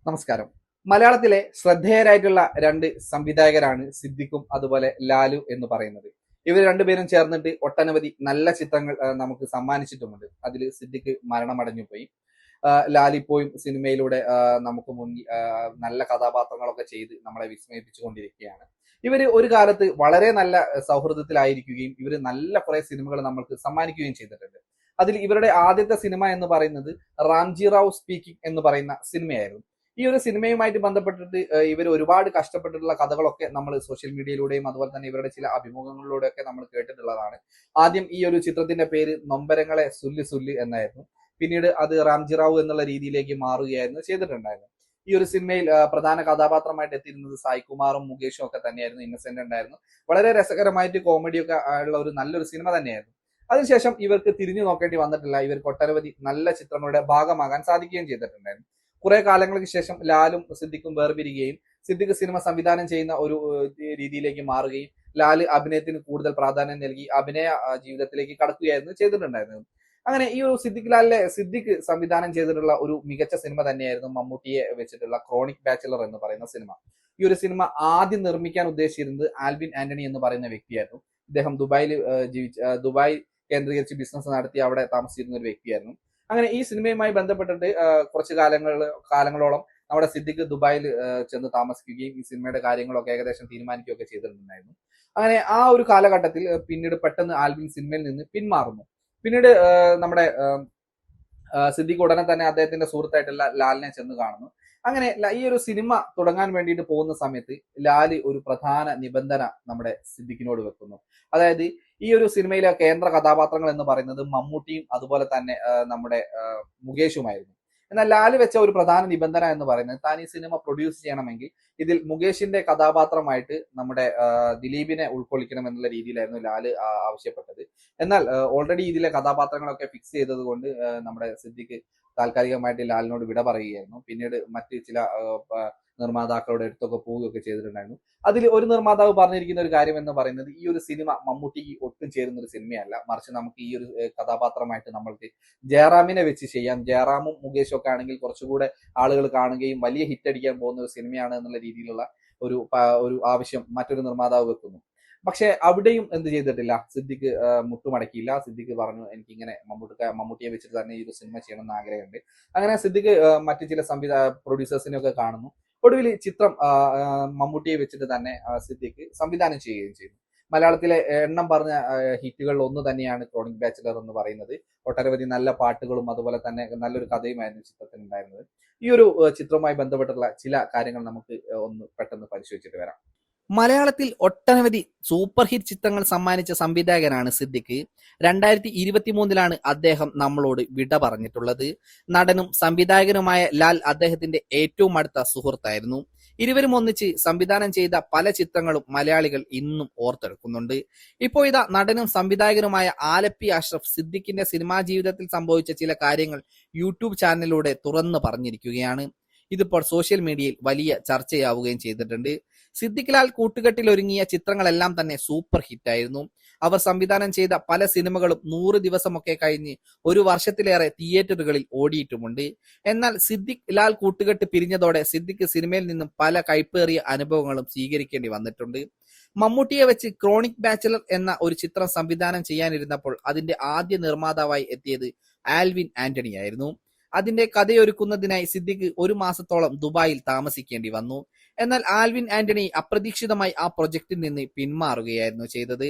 നമസ്കാരം. മലയാളത്തിലെ ശ്രദ്ധേയരായിട്ടുള്ള രണ്ട് സംവിധായകരാണ് സിദ്ദിഖും അതുപോലെ ലാലു എന്ന് പറയുന്നത്. ഇവർ രണ്ടുപേരും ചേർന്നിട്ട് ഒട്ടനവധി നല്ല ചിത്രങ്ങൾ നമുക്ക് സമ്മാനിച്ചിട്ടുമുണ്ട്. അതിൽ സിദ്ദിഖ് മരണമടഞ്ഞു പോയി. ലാൽ ഇപ്പോഴും സിനിമയിലൂടെ നമുക്ക് മുന്നിൽ നല്ല കഥാപാത്രങ്ങളൊക്കെ ചെയ്ത് നമ്മളെ വിസ്മയിപ്പിച്ചുകൊണ്ടിരിക്കുകയാണ്. ഇവര് ഒരു കാലത്ത് വളരെ നല്ല സൗഹൃദത്തിലായിരിക്കുകയും ഇവര് നല്ല കുറെ സിനിമകൾ നമ്മൾക്ക് സമ്മാനിക്കുകയും ചെയ്തിട്ടുണ്ട്. അതിൽ ഇവരുടെ ആദ്യത്തെ സിനിമ എന്ന് പറയുന്നത് റാംജി റാവു സ്പീക്കിംഗ് എന്ന് പറയുന്ന സിനിമയായിരുന്നു. ഈ ഒരു സിനിമയുമായിട്ട് ബന്ധപ്പെട്ടിട്ട് ഇവർ ഒരുപാട് കഷ്ടപ്പെട്ടിട്ടുള്ള കഥകളൊക്കെ നമ്മൾ സോഷ്യൽ മീഡിയയിലൂടെയും അതുപോലെ തന്നെ ഇവരുടെ ചില അഭിമുഖങ്ങളിലൂടെയൊക്കെ നമ്മൾ കേട്ടിട്ടുള്ളതാണ്. ആദ്യം ഈ ഒരു ചിത്രത്തിന്റെ പേര് നൊമ്പരങ്ങളെ സുല്ല് സുല്ല് എന്നായിരുന്നു. പിന്നീട് അത് റാംജി റാവു എന്നുള്ള രീതിയിലേക്ക് മാറുകയായിരുന്നു ചെയ്തിട്ടുണ്ടായിരുന്നു. ഈ ഒരു സിനിമയിൽ പ്രധാന കഥാപാത്രമായിട്ട് എത്തിയിരുന്നത് സായികുമാറും മുകേഷും ഒക്കെ തന്നെയായിരുന്നു. ഇന്നസെന്റ് ഉണ്ടായിരുന്നു. വളരെ രസകരമായിട്ട് കോമഡിയൊക്കെ ഉള്ള ഒരു നല്ലൊരു സിനിമ തന്നെയായിരുന്നു. അതിനുശേഷം ഇവർക്ക് തിരിഞ്ഞു നോക്കേണ്ടി വന്നിട്ടില്ല. ഇവർക്ക് ഒട്ടനവധി നല്ല ചിത്രങ്ങളുടെ ഭാഗമാകാൻ സാധിക്കുകയും ചെയ്തിട്ടുണ്ടായിരുന്നു. കുറെ കാലങ്ങൾക്ക് ശേഷം ലാലും സിദ്ദിഖും വേർപിരിയുകയും സിദ്ദിഖ് സിനിമ സംവിധാനം ചെയ്യുന്ന ഒരു രീതിയിലേക്ക് മാറുകയും ലാല് അഭിനയത്തിന് കൂടുതൽ പ്രാധാന്യം നൽകി അഭിനയ ജീവിതത്തിലേക്ക് കടക്കുകയായിരുന്നു ചെയ്തിട്ടുണ്ടായിരുന്നത്. അങ്ങനെ ഈ ഒരു സിദ്ദിഖ് സംവിധാനം ചെയ്തിട്ടുള്ള ഒരു മികച്ച സിനിമ തന്നെയായിരുന്നു മമ്മൂട്ടിയെ വെച്ചിട്ടുള്ള ക്രോണിക് ബാച്ചിലർ എന്ന് പറയുന്ന സിനിമ. ഈ ഒരു സിനിമ ആദ്യം നിർമ്മിക്കാൻ ഉദ്ദേശിച്ചിരുന്നത് ആൽവിൻ ആന്റണി എന്ന് പറയുന്ന വ്യക്തിയായിരുന്നു. ഇദ്ദേഹം ദുബായ് കേന്ദ്രീകരിച്ച് ബിസിനസ് നടത്തി അവിടെ താമസിച്ചിരുന്ന ഒരു വ്യക്തിയായിരുന്നു. അങ്ങനെ ഈ സിനിമയുമായി ബന്ധപ്പെട്ടിട്ട് കുറച്ച് കാലങ്ങളോളം നമ്മുടെ സിദ്ദിഖ് ദുബായിൽ ചെന്ന് താമസിക്കുകയും ഈ സിനിമയുടെ കാര്യങ്ങളൊക്കെ ഏകദേശം തീരുമാനിക്കുകയൊക്കെ ചെയ്തിട്ടുണ്ടായിരുന്നു. അങ്ങനെ ആ ഒരു കാലഘട്ടത്തിൽ പിന്നീട് പെട്ടെന്ന് ആൽവിൻ സിനിമയിൽ നിന്ന് പിന്മാറുന്നു. പിന്നീട് നമ്മുടെ സിദ്ദിഖ് ഉടനെ തന്നെ അദ്ദേഹത്തിന്റെ സുഹൃത്തായിട്ടുള്ള ലാലിനെ ചെന്ന് കാണുന്നു. അങ്ങനെ ഈ ഒരു സിനിമ തുടങ്ങാൻ വേണ്ടിയിട്ട് പോകുന്ന സമയത്ത് ലാല് ഒരു പ്രധാന നിബന്ധന നമ്മുടെ സിദ്ദിഖിനോട് വെക്കുന്നു. അതായത് ഈ ഒരു സിനിമയിലെ കേന്ദ്ര കഥാപാത്രങ്ങൾ എന്ന് പറയുന്നത് മമ്മൂട്ടിയും അതുപോലെ തന്നെ നമ്മുടെ മുകേഷുമായിരുന്നു. എന്നാൽ ലാല് വെച്ച ഒരു പ്രധാന നിബന്ധന എന്ന് പറയുന്നത് താൻ ഈ സിനിമ പ്രൊഡ്യൂസ് ചെയ്യണമെങ്കിൽ ഇതിൽ മുകേഷിന്റെ കഥാപാത്രമായിട്ട് നമ്മുടെ ദിലീപിനെ ഉൾക്കൊള്ളിക്കണം എന്നുള്ള രീതിയിലായിരുന്നു ലാല് ആവശ്യപ്പെട്ടത്. എന്നാൽ ഓൾറെഡി ഇതിലെ കഥാപാത്രങ്ങളൊക്കെ ഫിക്സ് ചെയ്തത് കൊണ്ട് നമ്മുടെ സിദ്ദിഖ് താൽക്കാലികമായിട്ട് ലാലിനോട് വിട പറയുകയായിരുന്നു. പിന്നീട് മറ്റ് ചില നിർമ്മാതാക്കളുടെ അടുത്തൊക്കെ പോവുകയൊക്കെ ചെയ്തിട്ടുണ്ടായിരുന്നു. അതിൽ ഒരു നിർമ്മാതാവ് പറഞ്ഞിരിക്കുന്ന ഒരു കാര്യം എന്ന് പറയുന്നത് ഈ ഒരു സിനിമ മമ്മൂട്ടിക്ക് ഒട്ടും ചേരുന്ന ഒരു സിനിമയല്ല, മറിച്ച് നമുക്ക് ഈ ഒരു കഥാപാത്രമായിട്ട് നമ്മൾക്ക് ജയറാമിനെ വെച്ച് ചെയ്യാം. ജയറാമും മുകേഷും ഒക്കെ ആണെങ്കിൽ കുറച്ചുകൂടെ ആളുകൾ കാണുകയും വലിയ ഹിറ്റ് അടിക്കാൻ പോകുന്ന ഒരു സിനിമയാണ് എന്നുള്ള രീതിയിലുള്ള ഒരു ആവശ്യം മറ്റൊരു നിർമ്മാതാവ് വെക്കുന്നു. പക്ഷെ അവിടെയും എന്ത് ചെയ്തിട്ടില്ല, സിദ്ദിഖ് മുട്ടുമടക്കിയില്ല. സിദ്ദിഖ് പറഞ്ഞു എനിക്കിങ്ങനെ മമ്മൂട്ടിയെ വെച്ചിട്ട് തന്നെ ഈ ഒരു സിനിമ ചെയ്യണം എന്ന് ആഗ്രഹമുണ്ട്. അങ്ങനെ സിദ്ദിഖ് മറ്റു ചില പ്രൊഡ്യൂസേഴ്സിനെ ഒക്കെ കാണുന്നു. ഒടുവിൽ ചിത്രം മമ്മൂട്ടിയെ വെച്ചിട്ട് തന്നെ സിദ്ദിഖ് സംവിധാനം ചെയ്യുകയും ചെയ്തു. മലയാളത്തിലെ എണ്ണം പറഞ്ഞ ഹിറ്റുകളിൽ ഒന്ന് തന്നെയാണ് ക്രോണിക് ബാച്ചിലർ എന്ന് പറയുന്നത്. ഒട്ടനവധി നല്ല പാട്ടുകളും അതുപോലെ തന്നെ നല്ലൊരു കഥയുമായിരുന്നു ചിത്രത്തിന് ഉണ്ടായിരുന്നത്. ഈ ഒരു ചിത്രവുമായി ബന്ധപ്പെട്ടുള്ള ചില കാര്യങ്ങൾ നമുക്ക് ഒന്ന് പെട്ടെന്ന് പരിശോധിച്ചിട്ട് വരാം. മലയാളത്തിൽ ഒട്ടനവധി സൂപ്പർ ഹിറ്റ് ചിത്രങ്ങൾ സമ്മാനിച്ച സംവിധായകനാണ് സിദ്ദിഖ്. 2023 അദ്ദേഹം നമ്മളോട് വിട പറഞ്ഞിട്ടുള്ളത്. നടനും സംവിധായകനുമായ ലാൽ അദ്ദേഹത്തിന്റെ ഏറ്റവും അടുത്ത സുഹൃത്തായിരുന്നു. ഇരുവരും ഒന്നിച്ച് സംവിധാനം ചെയ്ത പല ചിത്രങ്ങളും മലയാളികൾ ഇന്നും ഓർത്തെടുക്കുന്നുണ്ട്. ഇപ്പോൾ ഇതാ നടനും സംവിധായകനുമായ ആലപ്പി അഷ്റഫ് സിദ്ദിഖിന്റെ സിനിമാ ജീവിതത്തിൽ സംഭവിച്ച ചില കാര്യങ്ങൾ യൂട്യൂബ് ചാനലിലൂടെ തുറന്നു പറഞ്ഞിരിക്കുകയാണ്. ഇതിപ്പോൾ സോഷ്യൽ മീഡിയയിൽ വലിയ ചർച്ചയാവുകയും ചെയ്തിട്ടുണ്ട്. സിദ്ദിഖ് ലാൽ കൂട്ടുകെട്ടിൽ ഒരുങ്ങിയ ചിത്രങ്ങളെല്ലാം തന്നെ സൂപ്പർ ഹിറ്റായിരുന്നു. അവർ സംവിധാനം ചെയ്ത പല സിനിമകളും 100 ദിവസമൊക്കെ കഴിഞ്ഞ് ഒരു വർഷത്തിലേറെ തിയേറ്ററുകളിൽ ഓടിയിട്ടുമുണ്ട്. എന്നാൽ സിദ്ദിഖ് ലാൽ കൂട്ടുകെട്ട് പിരിഞ്ഞതോടെ സിദ്ദിഖ് സിനിമയിൽ നിന്നും പല കൈപ്പേറിയ അനുഭവങ്ങളും സ്വീകരിക്കേണ്ടി വന്നിട്ടുണ്ട്. മമ്മൂട്ടിയെ വെച്ച് ക്രോണിക് ബാച്ചിലർ എന്ന ഒരു ചിത്രം സംവിധാനം ചെയ്യാനിരുന്നപ്പോൾ അതിന്റെ ആദ്യ നിർമ്മാതാവായി എത്തിയത് ആൽവിൻ ആന്റണി ആയിരുന്നു. അതിന്റെ കഥയൊരുക്കുന്നതിനായി സിദ്ദിഖ് 1 മാസത്തോളം ദുബായിൽ താമസിക്കേണ്ടി വന്നു. എന്നാൽ ആൽവിൻ ആന്റണി അപ്രതീക്ഷിതമായി ആ പ്രൊജക്ടിൽ നിന്ന് പിന്മാറുകയായിരുന്നു ചെയ്തത്.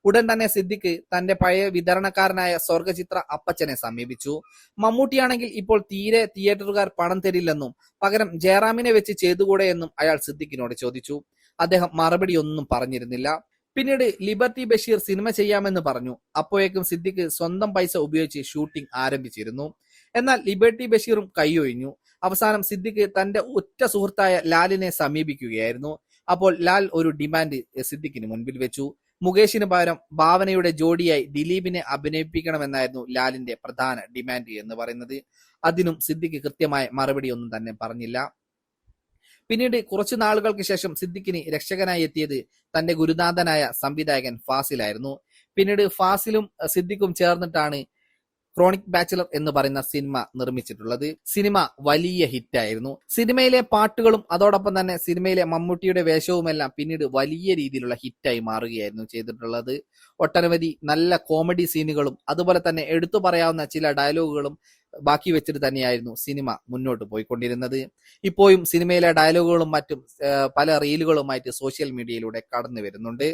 ഉടൻ തന്നെ സിദ്ദിഖ് തന്റെ പഴയ വിതരണക്കാരനായ സ്വർഗചിത്ര അപ്പച്ചനെ സമീപിച്ചു. മമ്മൂട്ടിയാണെങ്കിൽ ഇപ്പോൾ തീരെ തിയേറ്ററുകാർ പണം തരില്ലെന്നും പകരം ജയറാമിനെ വെച്ച് ചെയ്തുകൂടെ എന്നും അയാൾ സിദ്ദിഖിനോട് ചോദിച്ചു. അദ്ദേഹം മറുപടിയൊന്നും പറഞ്ഞിരുന്നില്ല. പിന്നീട് ലിബർട്ടി ബഷീർ സിനിമ ചെയ്യാമെന്ന് പറഞ്ഞു. അപ്പോഴേക്കും സിദ്ദിഖ് സ്വന്തം പൈസ ഉപയോഗിച്ച് ഷൂട്ടിംഗ് ആരംഭിച്ചിരുന്നു. എന്നാൽ ലിബർട്ടി ബഷീറും കൈയൊഴിഞ്ഞു. അവസാനം സിദ്ദിഖ് തന്റെ ഉറ്റ സുഹൃത്തായ ലാലിനെ സമീപിക്കുകയായിരുന്നു. അപ്പോൾ ലാൽ ഒരു ഡിമാൻഡ് സിദ്ദിഖിന് മുൻപിൽ വെച്ചു. മുകേഷിന് പകരം ഭാവനയുടെ ജോഡിയായി ദിലീപിനെ അഭിനയിപ്പിക്കണമെന്നായിരുന്നു ലാലിന്റെ പ്രധാന ഡിമാൻഡ് എന്ന് പറയുന്നത്. അതിനും സിദ്ദിഖ് കൃത്യമായ മറുപടി ഒന്നും തന്നെ പറഞ്ഞില്ല. പിന്നീട് കുറച്ചു നാളുകൾക്ക് ശേഷം സിദ്ദിഖിന് രക്ഷകനായി എത്തിയത് തന്റെ ഗുരുനാഥനായ സംവിധായകൻ ഫാസിലായിരുന്നു. പിന്നീട് ഫാസിലും സിദ്ദിഖും ചേർന്നിട്ടാണ് ക്രോണിക് ബാച്ചിലർ എന്ന് പറയുന്ന സിനിമ നിർമ്മിച്ചിട്ടുള്ളത്. സിനിമ വലിയ ഹിറ്റായിരുന്നു. സിനിമയിലെ പാട്ടുകളും അതോടൊപ്പം തന്നെ സിനിമയിലെ മമ്മൂട്ടിയുടെ വേഷവുമെല്ലാം പിന്നീട് വലിയ രീതിയിലുള്ള ഹിറ്റായി മാറുകയായിരുന്നു ചെയ്തിട്ടുള്ളത്. ഒട്ടനവധി നല്ല കോമഡി സീനുകളും അതുപോലെ തന്നെ എടുത്തു പറയാവുന്ന ചില ഡയലോഗുകളും ബാക്കി വെച്ചിട്ട് തന്നെയായിരുന്നു സിനിമ മുന്നോട്ട് പോയിക്കൊണ്ടിരുന്നത്. ഇപ്പോഴും സിനിമയിലെ ഡയലോഗുകളും മറ്റും പല റീലുകളുമായിട്ട് സോഷ്യൽ മീഡിയയിലൂടെ കടന്നു വരുന്നുണ്ട്.